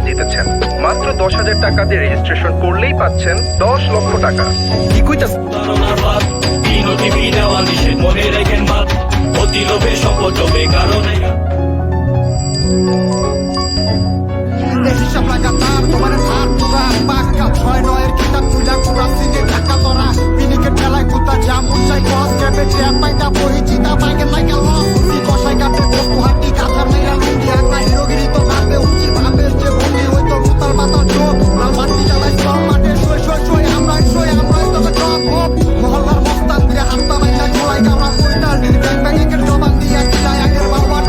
জিতেছেন। মাত্র 10,000 টাকা দিয়ে রেজিস্ট্রেশন করলেই পাচ্ছেন 10 লক্ষ টাকা। কি কইতাছ? মনে রেখেন বাপ, অতি লোভে শপথ লোভে কারণে হিসাব লাগাতার তোমার ধার পুরা পাক্কা 6-9 কিতাব তুলা পুরা সিনে ঢাকা তোরা পিনিকের ঠেলায় কুতা জামুন চাই কস ক্যাবে চেয়ার পাইতা বহি চিতা পাইকে লাইকা লস তুই কষাই কাটে বস্তু হাঁটি কাঁথার মেয়েরা লুঙ্গি আঁকা হিরোগিরি তো ভাবে উচিত ভাবে যে ভঙ্গি হইতো উতাল মাতার চোখ লাল মাটি জ্বালাই সব মাঠে শোয় শোয় শোয় আমরাই তবে টপ হোক মহল্লার মস্তান দিয়ে হাত্তা মাইলা খোলাই কামড়া কইতাল ব্যাং ব্যাংকের জবান দিয়া খিলাই আগের বাবার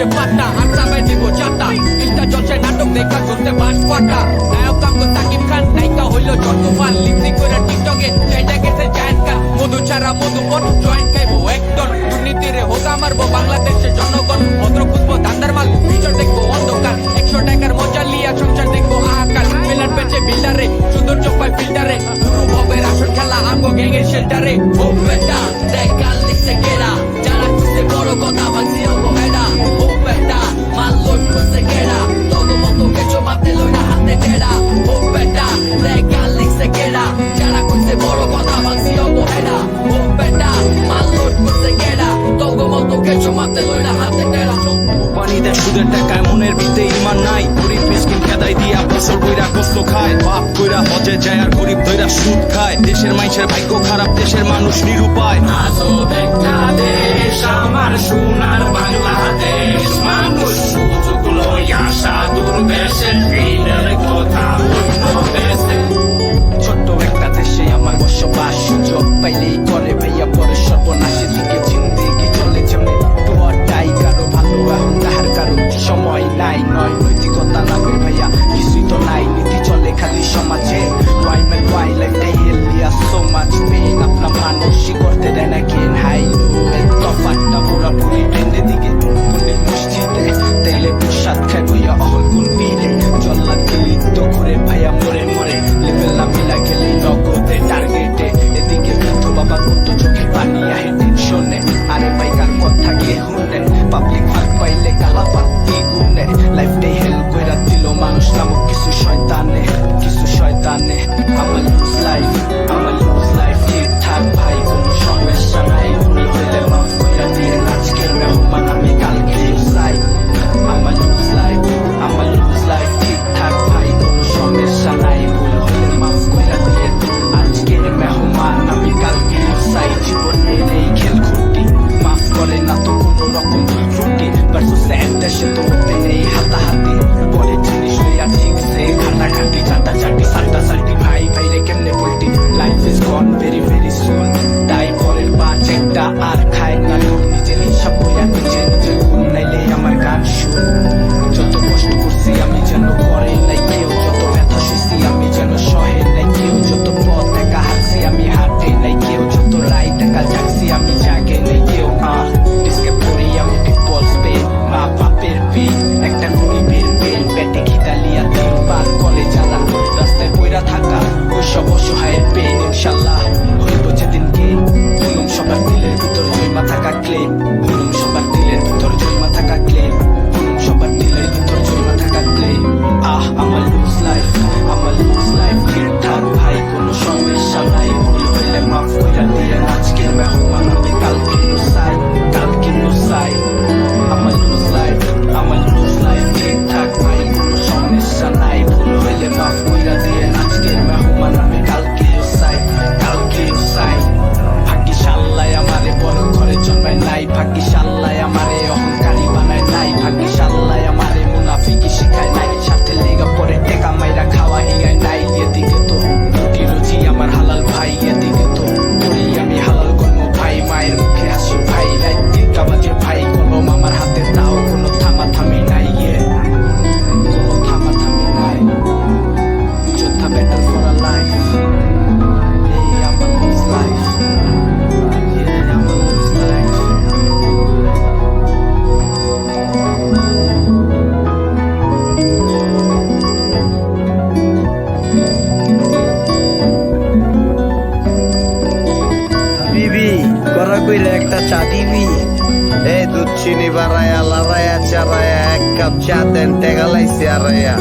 যে পাট্টা আর চাপাই দিব চাটা ইস্টা জলসায় নাটক দেখা চলতে বাস পাটা নায়ক কামতো তাকিব খান নায়িকা হইল যতমান লিপসিং করে টিকটকে চাইটা গেছে জায়েন্ট খান মধু ছাড়া মধুপন জয়েন্ট খাইবো একদল দুর্নীতিরে হোগা মারবো বাংলাদেশের জনগণ ভদ্র খুঁজবো ধান্দার মাল ফিচার দেখবো অন্ধকার 100 টাকার মজা লিয়া সংসার দেখবো হাহাকার মিলার পেছে বিল্ডারে সৌন্দর্য পায় ফিল্টারে শুরু হবে আসল খেলা আমগো গ্যাংয়ের শেল্টারে ও বেটা দেখ কাল লিখছে কেরা যারা খুঁজছে বড় কথা ভাঙছি অবহেলা ও বেটা মাল লোড করছে কেরা তগো মতো কেছো মাতে লইনা হাতে টেরা ও বেটা দেখ কাল লিখছে কেরা যারা খুঁজছে বড় কথা ভাঙছি অবহেলা ও বেটা মাল লোড করছে কেরা তগো মতো কেছো মাতে লইনা হাতে টেরা পানি দেয় সুদের টাকায় মনের ভিতরে ইমান নাই গরিব মিসকিন খেদাই দিয়া বছর বইরা কষ্ট খায় বাপ কইরা হজে যায় আর গরিব ধইরা সুদ খায় দেশের মানুষের ভাগ্য খারাপ দেশের মানুষ নিরুপায় আজব একটা দেশ আমার সোনার বাংলাদেশ মানুষ সুযোগ লইয়া সাধুর দেশে দিনের কথা অন্য দেশে ছোট্ট একটা দেশে আমার বসবাস সুযোগ পাইলেই করে ভাইয়া পরে সর্বনাশের দিকে জিন্দেগি চলে যেমনি দুয়াটাই কারো ভালো এখন তাহার কারো সময় নাই নয় নৈতিকতা নামের ভাইয়া কিছুই তো নাই নীতি চলে খালি সমাজে ওয়াই ম্যান ওয়াই লাইফটাই হেলিয়া সো মাচ পেইন আপনার মানসিক করতে দেয় না কেন হাই তফাতটা পুরাপুরি ট্রেনের দিকে পুলিশ মসজিদে তেলে প্রসাদ খাই ভাইয়া অহল কোন পীরে জল্লাদ দিলি তো ঘুরে ভাইয়া মরে মরে লেভেল না মিলা গেলে নগদে টার্গেটে এদিকে বৃদ্ধ বাবা কত চোখে পানি আহে টেনশনে আরে ভাই কার কথা গিয়ে হুনেন পাবলিক ফাঁক পাইলে কালা পাতি গুনে লাইফটাই হেল কইরা দিল মানুষ নামক কিছু শয়তানে আমার লুজ লাইফ ঠিকঠাক ভাই কোনো সমস্যা নাই ভুল হইলে মাফ কইরা দিয়ে আজকের মেহমান আমি কালকে চাই আমার লুজ লাইফ ঠিকঠাক ভাই কোনো সমস্যা নাই ভুল হইলে মাফ কইরা দিয়ে আজকের মেহমান আমি কালকে চাই জীবনের এই খেল খুঁটি মাফ করে না তো কোনো রকম ভুল ত্রুটি ভার্সেস দেশে তো হতে নেই হাতাহাতি পরে জিনিস লইয়া ঠিকছে ঘাটাঘাটি চাটাচাটি সাল্টাসাল্টি ভাই ভাইরে কেমনে বলটি life is gone very very soon তাই পরের পাঁচ একটা আর খায় না লোক নিজের হিসাব বইয়া নিজে গুণ নাইলে আমার গান শুন যত কষ্ট করছি আমি যেন করে নাই কেউ যত ব্যথা শুছি আমি যেন সহে নাই কেউ যত পথ একা হারছি আমি হাঁটে নাই কেউ যত রাইট একা জাগছি আমি জাগে নাই কেউ ডিস্কে পড়ি আমি পিপল স্পেন মা বাপের পেন একটা গরিবের পেন পেটে খিদালিয়া দিন পার কলে জ্বালা রাস্তায় পয়রা থাকা ওইসব অসহায়ের পেন ইনশাল্লাহ হইব যেদিন কে হুলুম সবার দিলের ভিতর জয়মা থাকা ক্লেম হুলুম সবার দিলের ভিতর জয়মা থাকা ক্লেম হুলুম সবার দিলের ভিতর জয়মা থাকা ক্লেম আমার লুজ লাইফ ঠিকঠাক ভাই কোনো সমস্যা নাই ভুল হইলে মাফ কইরা দিয়ে আজকের মেহমান আমি কালকে চাই আমার লুজ লাইফ ঠিকঠাক ভাই কোনো সমস্যা নাই ভুল হইলে মাফ কইরা দিয়ে আজকের মেহমান আমি কালকে চাই ভাগ্যশাল্লায় আমারে বড় ঘরে জন্মায় নাই ভাগ্যশাল্লায় আমারে অহংকারী বানায় নাই ভাগ্যশাল্লায় আমারে মুনাফিকি শিখায় নাই সাথে লেগা পরে টেকা মাইরা খাওয়া হিগায় নাই এদিকে তো রুটি রুজি আমার হালাল ভাই এদিকে তো করি আমি হালাল কর্ম ভাই মায়ের মুখে হাসি ভাই রাত তিনটা বাজে ভাই কোনো মামার হাতে তাও কোনো থামাথামি নাই কোনো থামাথামি নাই যোদ্ধা বেটার ফর আ লাইফ আমার লুজ লাইফ আমার লুজ লাইফ বিবি করা কইরা একটা চা দিবি এই দুধ চিনি বাড়ায়া লাড়ায়া চারায়া এক কাপ চা দেন টেগালাইছে আড়াইয়া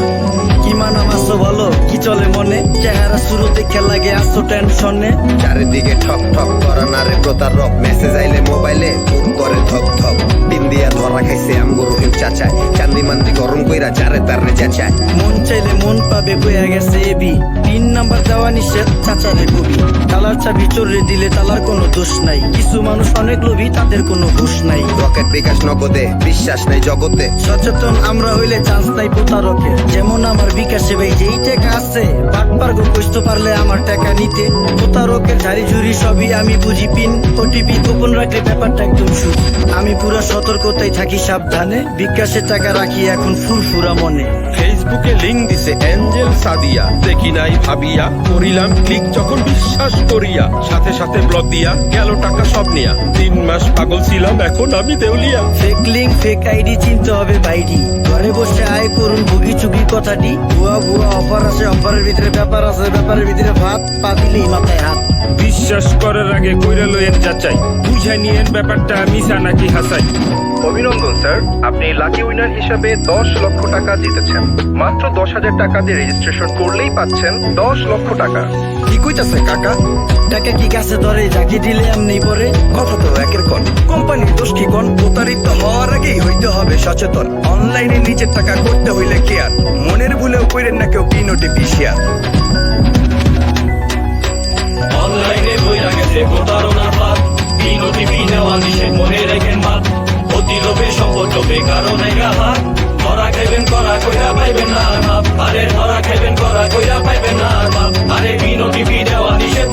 কি মানা মাসো ভালো কি চলে মনে চেহারা শুরু দেখে লাগে আসো টেনশনে চারিদিকে ঠক ঠক করা না রে প্রতারক মেসেজ আইলে মোবাইলে বুক করে ধক ধক দিন দিয়া ধরা খাইছে আমগো রহিম চাচায় চান্দি মান্দি গরম কইরা কইরা যারে তারে চেঁচায়। মন চাইলে মন পাবে বইয়া গেছে এবি, পিন নাম্বার দেওয়া নিষেধ চাচারে কবি। তালার চাবি চোরে দিলে তালার কোনো দোষ নাই, কিছু মানুষ অনেক লোভী তাদের কোনো হুঁশ নাই। রকেট বিকাশ নগদে, বিশ্বাস নাই জগতে। সচেতন আমরা হইলে চান্স নাই প্রতারকের, যেমন আমার বিকাশে ভাই যেই টাকা আছে বাটপার গো কইতে পারলে আমার টাকা নিতে। প্রতারকের ঝাড়ি ঝুড়ি সবই আমি বুঝি, পিন ওটিপি গোপন রাখলে ব্যাপারটা একদম শুধু। আমি পুরা সতর্কতায় থাকি সাবধানে, বিকাশে টাকা রাখি এখন ফুরফুরা মনে। ফেসবুকে লিংক দিছে এঞ্জেল সাদিয়া, দেখি নাই ভাবিয়া করিলাম ক্লিক যখন বিশ্বাস করিয়া, সাথে সাথে ব্লক দিয়া গেল টাকা সব নিয়া। 3 মাস পাগল ছিলাম এখন আমি দেউলিয়া। ফেক লিঙ্ক ফেক আইডি চিনতে হবে বাইডি, ঘরে বসে আয় করুন ভুগি চুগি কথাটি। ভুয়া ভুয়া অফার আছে, অফারের ভিতরে ব্যাপার আছে, ব্যাপারের ভিতরে ভাত, পা দিলেই মাথায় হাত। বিশ্বাস করার আগে কইরা লইয়েন যাচাই, বুঝাই নিয়েন ব্যাপারটা মিছা নাকি হাসাই। অভিনন্দন স্যার, আপনি লাকি উইনার হিসাবে 10 লক্ষ টাকা জিতেছেন। মাত্র 10,000 টাকা দিয়ে রেজিস্ট্রেশন করলেই পাচ্ছেন 10 লক্ষ টাকা। কি কইতাছে কাকা? টাকা কি গাছে ধরে, যাকে দিলে এমনি পরে। কথা তো একের কোন, কোম্পানির দোষ কি কোন? প্রতারিত হওয়ার আগেই হইতে হবে সচেতন। অনলাইনে নিজের টাকা করতে হইলে কেয়ার, মনের ভুলেও কইরেন না কেউ পিন ওটিপি শেয়ার। অনলাইনে বইরা গেছে প্রতারণার ফাঁদ, বিনোটিপি নেওয়া নিষেধ মনে রেখেন বাদ। অতি লোভে সম্পদ লোভে কারণে গাহাত, ধরা খাইবেন করা কইরা পাইবেন না আর মাপ। আরে ধরা খাইবেন করা কইরা পাইবেন না আর মাপ। আরে বিনোটিপি নেওয়া নিষেধ